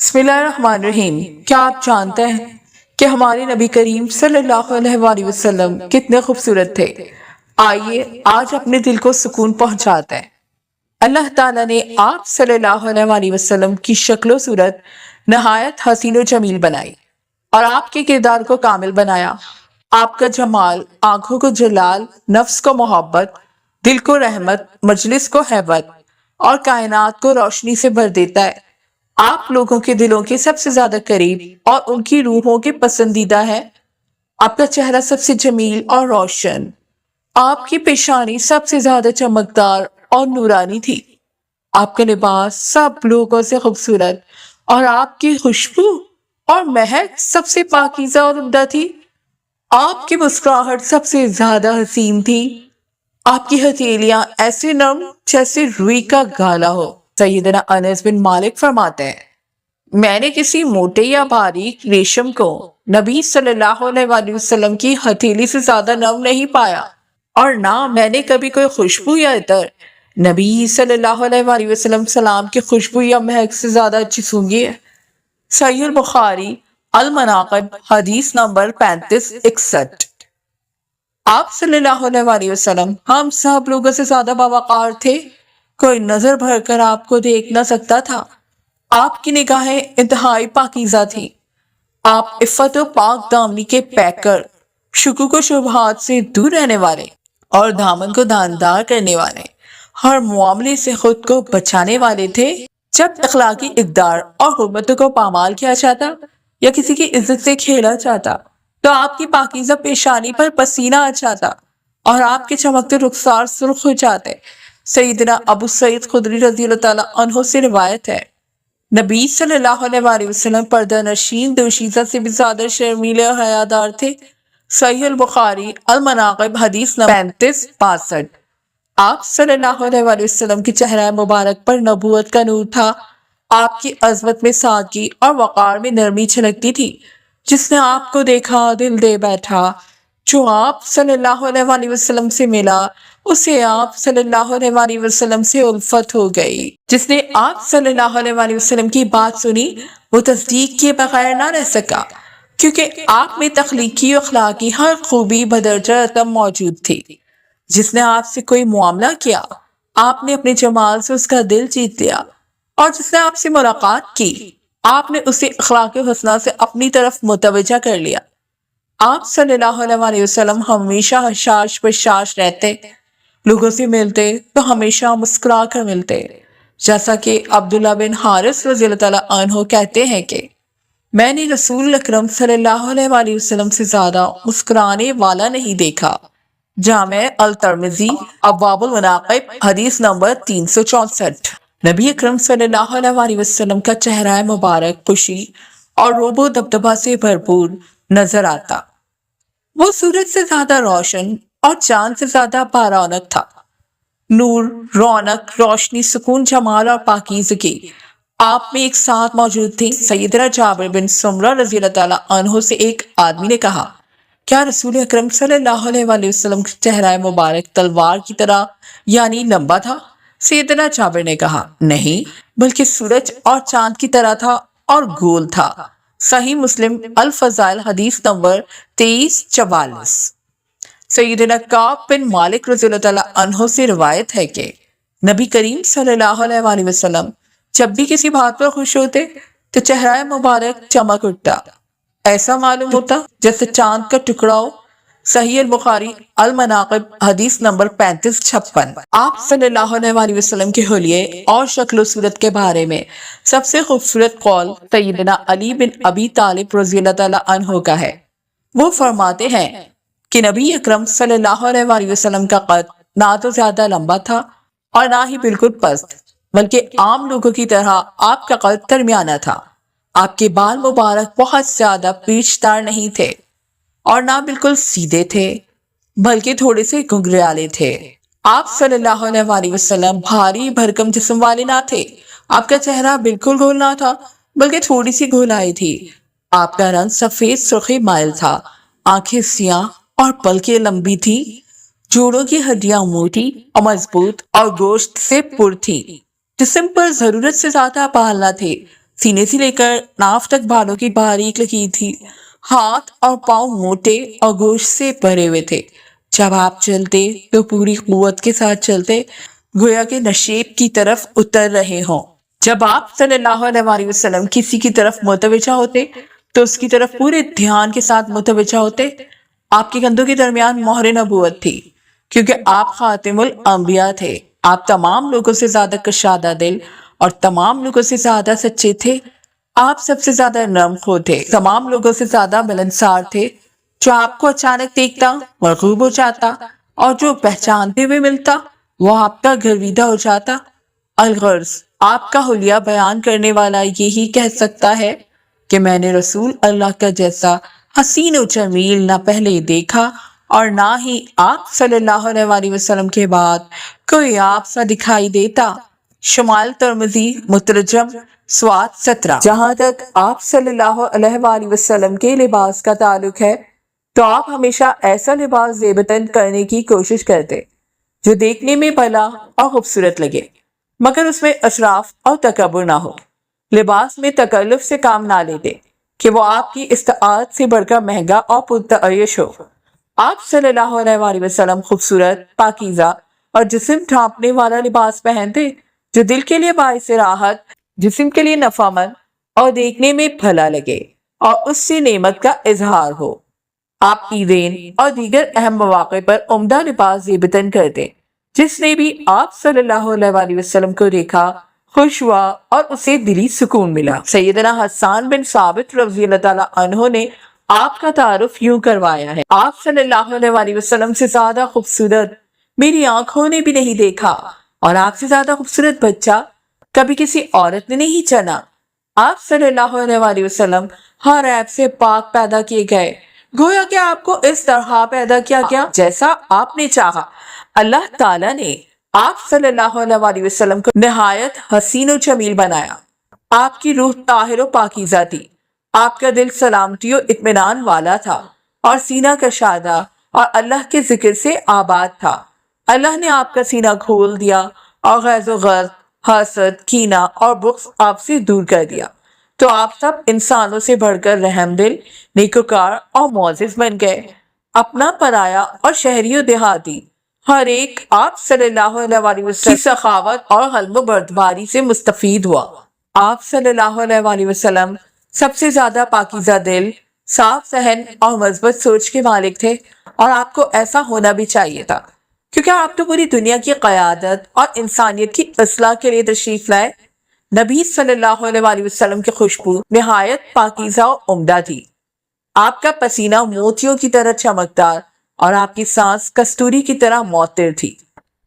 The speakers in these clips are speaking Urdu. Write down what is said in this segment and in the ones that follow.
بسم اللہ الرحمن الرحیم۔ کیا آپ جانتے ہیں کہ ہمارے نبی کریم صلی اللہ علیہ وآلہ وسلم کتنے خوبصورت تھے؟ آئیے آج اپنے دل کو سکون پہنچاتے ہیں۔ اللہ تعالیٰ نے آپ صلی اللہ علیہ وآلہ وسلم کی شکل و صورت نہایت حسین و جمیل بنائی اور آپ کے کردار کو کامل بنایا۔ آپ کا جمال آنکھوں کو جلال، نفس کو محبت، دل کو رحمت، مجلس کو ہیبت اور کائنات کو روشنی سے بھر دیتا ہے۔ آپ لوگوں کے دلوں کے سب سے زیادہ قریب اور ان کی روحوں کے پسندیدہ ہے۔ آپ کا چہرہ سب سے جمیل اور روشن، آپ کی پیشانی سب سے زیادہ چمکدار اور نورانی تھی۔ آپ کا لباس سب لوگوں سے خوبصورت اور آپ کی خوشبو اور مہک سب سے پاکیزہ اور عمدہ تھی۔ آپ کی مسکراہٹ سب سے زیادہ حسین تھی۔ آپ کی ہتھیلیاں ایسے نرم جیسے روئی کا گالا ہو۔ سیدنا انس بن مالک فرماتے ہیں، میں نے کسی موٹے یا باریک ریشم کو نبی صلی اللہ علیہ وآلہ وسلم کی ہتھیلی سے زیادہ نرم نہیں پایا، اور نہ میں نے کبھی کوئی خوشبو یا عطر نبی صلی اللہ علیہ وآلہ وسلم سلام کی خوشبو یا مہک سے زیادہ اچھی سونگھی ہے۔ صحیح البخاری المناقب حدیث نمبر 3561۔ آپ صلی اللہ علیہ وآلہ وسلم ہم سب لوگوں سے زیادہ باوقار تھے۔ کوئی نظر بھر کر آپ کو دیکھ نہ سکتا تھا۔ آپ کی نگاہیں انتہائی پاکیزہ تھیں۔ آپ عفت و پاک دامنی کے پیکر، شکوک و شبہات سے دور رہنے والے اور دامن کو داندار کرنے والے، ہر معاملے سے خود کو بچانے والے تھے۔ جب اخلاقی اقدار اور حرمتوں کو پامال کیا جاتا یا کسی کی عزت سے کھیلا جاتا تو آپ کی پاکیزہ پیشانی پر پسینہ آ جاتا اور آپ کے چمکتے رخسار سرخ ہو جاتے۔ سیدنا ابو سعید خدری رضی اللہ تعالیٰ عنہ سے روایت ہے، نبی صلی اللہ علیہ وآلہ وسلم پردہ نشین دوشیزہ سے بھی زیادہ شرمیلے اور حیادار تھے۔ صحیح البخاری المناقب حدیث نمبر 3562۔ آپ صلی اللہ علیہ وآلہ وسلم کی چہرہ مبارک پر نبوت کا نور تھا۔ آپ کی عظمت میں سادگی اور وقار میں نرمی چھلکتی تھی۔ جس نے آپ کو دیکھا دل دے بیٹھا۔ جو آپ صلی اللہ علیہ وآلہ وسلم سے ملا اسے آپ صلی اللہ علیہ وآلہ وسلم سے الفت ہو گئی۔ جس نے آپ صلی اللہ علیہ وآلہ وسلم کی بات سنی وہ تصدیق کیے بغیر نہ رہ سکا، کیونکہ آپ میں تخلیقی و اخلاقی ہر خوبی بدرجہ اتم موجود تھی۔ جس نے آپ سے کوئی معاملہ کیا آپ نے اپنے جمال سے اس کا دل جیت لیا، اور جس نے آپ سے ملاقات کی آپ نے اسے اخلاق حسنہ سے اپنی طرف متوجہ کر لیا۔ آپ صلی اللہ علیہ وآلہ وسلم ہمیشہ حشاش بشاش رہتے، لوگوں سے ملتے تو ہمیشہ مسکرا کر ملتے، جیسا کہ عبداللہ بن حارث رضی اللہ تعالیٰ عنہ کہتے ہیں کہ میں نے رسول اکرم صلی اللہ علیہ وآلہ وسلم سے زیادہ مسکرانے والا نہیں دیکھا۔ جامع الترمذی ابواب المناقب حدیث نمبر 364۔ نبی اکرم صلی اللہ علیہ وآلہ وسلم کا چہرہ مبارک خوشی اور روب و دبدبہ سے بھرپور نظر آتا۔ وہ سورج سے زیادہ روشن اور چاند سے زیادہ بارونق تھا۔ نور، رونق، روشنی، سکون، جمال اور پاکیزگی آپ میں ایک ساتھ موجود تھی۔ سیدنا جابر بن سمرہ رضی اللہ تعالیٰ عنہ سے ایک آدمی نے کہا، کیا رسول اکرم صلی اللہ علیہ وآلہ وسلم کا چہرہ مبارک تلوار کی طرح یعنی لمبا تھا؟ سیدنا جابر نے کہا، نہیں، بلکہ سورج اور چاند کی طرح تھا اور گول تھا۔ صحیح مسلم الفضائل حدیث نمبر 2344۔ سیدنا کعب بن مالک رضی اللہ تعالیٰ عنہ سے روایت ہے کہ نبی کریم صلی اللہ علیہ وآلہ وسلم جب بھی کسی بات پر خوش ہوتے تو چہرہ مبارک چمک اٹھتا، ایسا معلوم ہوتا جیسے چاند کا ٹکڑا ہو۔ صحیح البخاری المناقب حدیث نمبر 3556۔ آپ صلی اللہ علیہ وآلہ وسلم کے حلیے اور شکل و صورت کے بارے میں سب سے خوبصورت قول سیدنا علی بن ابی طالب رضی اللہ تعالیٰ عنہ کا ہے۔ وہ فرماتے ہیں کہ نبی اکرم صلی اللہ علیہ وآلہ وسلم کا قد نہ تو زیادہ لمبا تھا اور نہ ہی بالکل پست، بلکہ عام لوگوں کی طرح آپ کا قد درمیانہ تھا۔ آپ کے بال مبارک بہت زیادہ پیچ دار نہیں تھے اور نہ بالکل سیدھے تھے، بلکہ تھوڑے سے گھنگریالے تھے۔ آپ صلی اللہ علیہ وآلہ وسلم بھاری بھرکم جسم والے نہ تھے۔ آپ کا چہرہ بالکل گول نہ تھا، بلکہ تھوڑی سی گولائی تھی۔ آپ کا رنگ سفید سرخی مائل تھا، آنکھیں سیاہ اور پلکیں لمبی تھی، جوڑوں کی ہڈیاں موٹی اور مضبوط اور گوشت سے پر تھی۔ جسم پر ضرورت سے زیادہ بال نہ تھے، سینے سے لے کر ناف تک بالوں کی باریک لکیر تھی۔ ہاتھ اور پاؤں موٹے اور گوشت سے بھرے ہوئے تھے۔ جب آپ چلتے تو پوری قوت کے ساتھ چلتے، گویا کہ نشیب کی طرف اتر رہے ہوں۔ جب آپ صلی اللہ علیہ وسلم کسی کی طرف متوجہ ہوتے تو اس کی طرف پورے دھیان کے ساتھ متوجہ ہوتے۔ آپ کے کندھوں کے درمیان مہر نبوت تھی، کیونکہ آپ خاتم الانبیاء تھے۔ آپ تمام لوگوں سے زیادہ کشادہ دل اور تمام لوگوں سے زیادہ سچے تھے۔ آپ سب سے زیادہ نرم خو تھے، تمام لوگوں سے زیادہ ملنسار تھے۔ جو آپ کو اچانک دیکھتا مرغوب ہو جاتا، اور جو پہچانتے ہوئے ملتا وہ آپ کا گرویدہ ہو جاتا۔ الغرض، آپ کا حلیہ بیان کرنے والا یہی کہہ سکتا ہے کہ میں نے رسول اللہ کا جیسا حسین و جمیل نہ پہلے دیکھا اور نہ ہی آپ صلی اللہ علیہ وسلم کے بعد کوئی آپ سا دکھائی دیتا۔ شمال ترمذی مترجم سواد 17۔ جہاں تک آپ صلی اللہ علیہ وآلہ وسلم کے لباس کا تعلق ہے تو آپ ہمیشہ ایسا لباس زیبتن کرنے کی کوشش کرتے جو دیکھنے میں بھلا اور خوبصورت لگے، مگر اس میں اسراف اور تکبر نہ ہو۔ لباس میں تکلف سے کام نہ لیتے کہ وہ آپ کی استطاعت سے بڑھ کر مہنگا اور پرتعیش ہو۔ آپ صلی اللہ علیہ وآلہ وسلم خوبصورت، پاکیزہ اور جسم ڈھانپنے والا لباس پہنتے جو دل کے لیے باعث راحت، جسم کے لیے نفع مند اور دیکھنے میں بھلا لگے اور اس سے نعمت کا اظہار ہو۔ آپ عیدین اور دیگر اہم مواقع پر عمدہ لباس زیبتن کرتے۔ جس نے بھی آپ صلی اللہ علیہ وآلہ وسلم کو دیکھا خوش ہوا اور اسے دلی سکون ملا۔ سیدنا حسان بن ثابت رضی اللہ تعالیٰ عنہ نے آپ کا تعارف یوں کروایا ہے: آپ صلی اللہ علیہ وآلہ وسلم سے زیادہ خوبصورت میری آنکھوں نے بھی نہیں دیکھا، اور آپ سے زیادہ خوبصورت بچہ کبھی کسی عورت نے نہیں چنا۔ آپ صلی اللہ علیہ وآلہ وسلم ہر عیب سے پاک پیدا کیے گئے، گویا کہ آپ کو اس طرح پیدا کیا گیا جیسا آپ نے چاہا۔ اللہ تعالیٰ نے آپ صلی اللہ علیہ وآلہ وسلم کو نہایت حسین و جمیل بنایا۔ آپ کی روح طاہر و پاکیزہ تھی، آپ کا دل سلامتی و اطمینان والا تھا، اور سینہ کشادہ اور اللہ کے ذکر سے آباد تھا۔ اللہ نے آپ کا سینہ کھول دیا اور غیظ و غضب، حسد، کینہ اور بغض آپ سے دور کر دیا، تو آپ سب انسانوں سے بڑھ کر رحم دل، نیکوکار اور معزز بن گئے۔ اپنا پرایا اور شہری و دیہاتی ہر ایک آپ صلی اللہ علیہ وآلہ وسلم کی سخاوت اور حلم و بردباری سے مستفید ہوا۔ آپ صلی اللہ علیہ وآلہ وسلم سب سے زیادہ پاکیزہ دل، صاف ذہن اور مثبت سوچ کے مالک تھے، اور آپ کو ایسا ہونا بھی چاہیے تھا، کیونکہ آپ تو پوری دنیا کی قیادت اور انسانیت کی اصلاح کے لیے تشریف لائے۔ نبی صلی اللہ علیہ وآلہ وسلم کی خوشبو نہایت پاکیزہ و عمدہ تھی۔ آپ کا پسینہ موتیوں کی طرح چمکدار اور آپ کی سانس کستوری کی طرح معطر تھی۔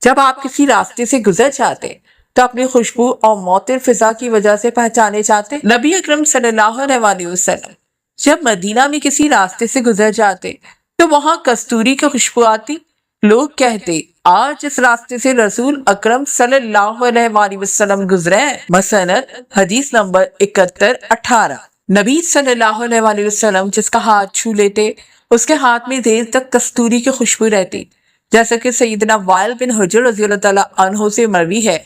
جب آپ کسی راستے سے گزر جاتے تو اپنی خوشبو اور معطر فضا کی وجہ سے پہچانے جاتے۔ نبی اکرم صلی اللہ علیہ وآلہ وسلم جب مدینہ میں کسی راستے سے گزر جاتے تو وہاں کستوری کی خوشبو آتی۔ لوگ کہتے، آج اس راستے سے رسول اکرم صلی اللہ علیہ وآلہ وسلم گزرے ہیں۔ مسند حدیث نمبر 7118۔ نبی صلی اللہ علیہ وآلہ وسلم جس کا ہاتھ چھو لیتے اس کے ہاتھ میں دیر تک کستوری کی خوشبو رہتی، جیسا کہ سیدنا وائل بن حجر رضی اللہ تعالیٰ عنہ سے مروی ہے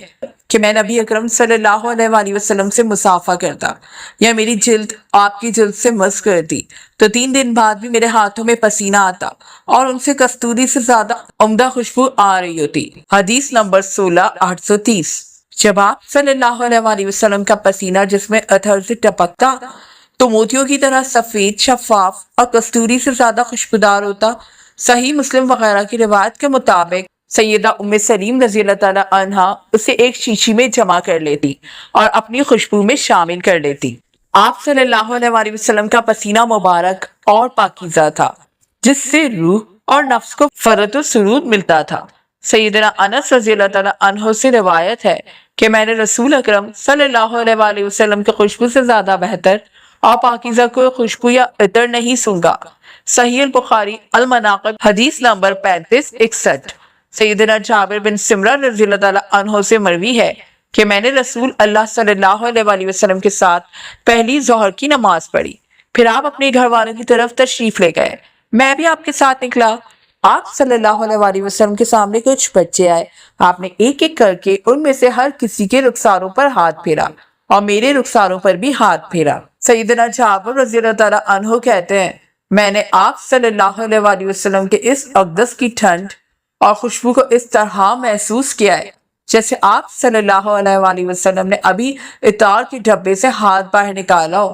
کہ میں نبی اکرم صلی اللہ علیہ وآلہ وسلم سے مصافحہ کرتا یا میری جلد آپ کی جلد سے مس کرتی تو 3 دن بعد بھی میرے ہاتھوں میں پسینہ آتا اور ان سے کستوری سے زیادہ عمدہ خوشبو آ رہی ہوتی۔ حدیث نمبر 16830۔ جب آپ صلی اللہ علیہ وآلہ وسلم کا پسینہ جس میں عطر سے ٹپکتا تو موتیوں کی طرح سفید، شفاف اور کستوری سے زیادہ خوشبودار ہوتا۔ صحیح مسلم وغیرہ کی روایت کے مطابق سیدہ ام سلیم رضی اللہ تعالیٰ عنہ اسے ایک شیشی میں جمع کر لیتی اور اپنی خوشبو میں شامل کر لیتی۔ آپ صلی اللہ علیہ وآلہ وسلم کا پسینہ مبارک اور پاکیزہ تھا، جس سے روح اور نفس کو فرحت و سرور ملتا تھا۔ سیدنا انس رضی اللہ تعالیٰ عنہ سے روایت ہے کہ میں نے رسول اکرم صلی اللہ علیہ وآلہ وسلم کی خوشبو سے زیادہ بہتر اور پاکیزہ کوئی خوشبو یا عطر نہیں سونگا۔ صحیح البخاری المناقب حدیث نمبر 3561۔ سیدنا جابر بن سمرہ رضی اللہ تعالیٰ عنہ سے مروی ہے کہ میں نے رسول اللہ صلی اللہ علیہ وآلہ وسلم کے ساتھ پہلی ظہر کی نماز پڑھی، پھر آپ اپنے گھر والوں کی طرف تشریف لے گئے، میں بھی آپ کے ساتھ نکلا۔ آپ صلی اللہ علیہ وآلہ وسلم کے سامنے کچھ بچے آئے، آپ نے ایک ایک کر کے ان میں سے ہر کسی کے رخساروں پر ہاتھ پھیرا اور میرے رخساروں پر بھی ہاتھ پھیرا۔ سیدنا جابر رضی اللہ تعالیٰ عنہ کہتے ہیں میں نے آپ صلی اللہ علیہ وآلہ وسلم کے اس اقدس کی ٹھنڈ اور خوشبو کو اس طرح محسوس کیا ہے جیسے آپ صلی اللہ علیہ وآلہ وسلم نے ابھی عطار کے ڈبے سے ہاتھ باہر نکالا ہو۔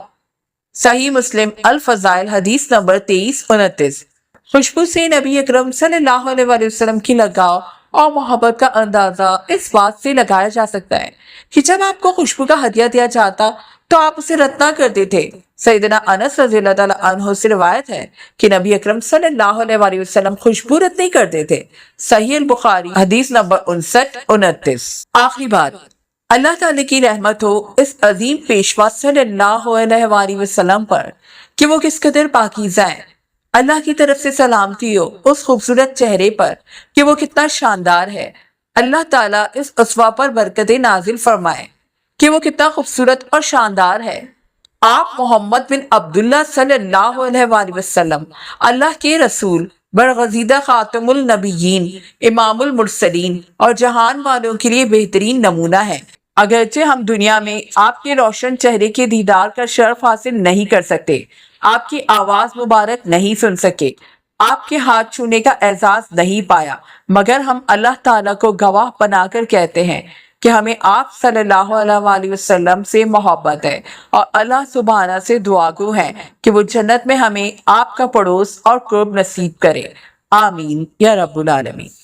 صحیح مسلم الفضائل حدیث نمبر 2329۔ خوشبو سے نبی اکرم صلی اللہ علیہ وآلہ وسلم کی لگاؤ اور محبت کا اندازہ اس بات سے لگایا جا سکتا ہے کہ جب آپ کو خوشبو کا ہدیہ دیا جاتا تو آپ اسے رد نہ کرتے تھے۔ سیدنا انس رضی اللہ تعالیٰ عنہ سے روایت ہے کہ نبی اکرم صلی اللہ علیہ وآلہ وسلم خوشبو رد نہیں کرتے تھے۔ صحیح البخاری حدیث نمبر 59-29۔ آخری بات، اللہ تعالیٰ کی رحمت ہو اس عظیم پیشوا صلی اللہ علیہ وآلہ وسلم پر کہ وہ کس قدر پاکیزہ ہیں۔ اللہ کی طرف سے سلامتی ہو اس خوبصورت چہرے پر کہ وہ کتنا شاندار ہے۔ اللہ تعالیٰ اس اسوا پر برکتیں نازل فرمائے کہ وہ کتنا خوبصورت اور شاندار ہے۔ آپ محمد بن عبداللہ صلی اللہ علیہ وآلہ وسلم اللہ کے رسول، برگزیدہ خاتم النبیین، امام المرسلین اور جہان والوں کے لیے بہترین نمونہ ہے۔ اگرچہ ہم دنیا میں آپ کے روشن چہرے کے دیدار کا شرف حاصل نہیں کر سکتے، آپ کی آواز مبارک نہیں سن سکے، آپ کے ہاتھ چھونے کا اعزاز نہیں پایا، مگر ہم اللہ تعالیٰ کو گواہ بنا کر کہتے ہیں کہ ہمیں آپ صلی اللہ علیہ وآلہ وسلم سے محبت ہے اور اللہ سبحانہ سے دعا گو ہیں کہ وہ جنت میں ہمیں آپ کا پڑوس اور قرب نصیب کرے۔ آمین یا رب العالمین۔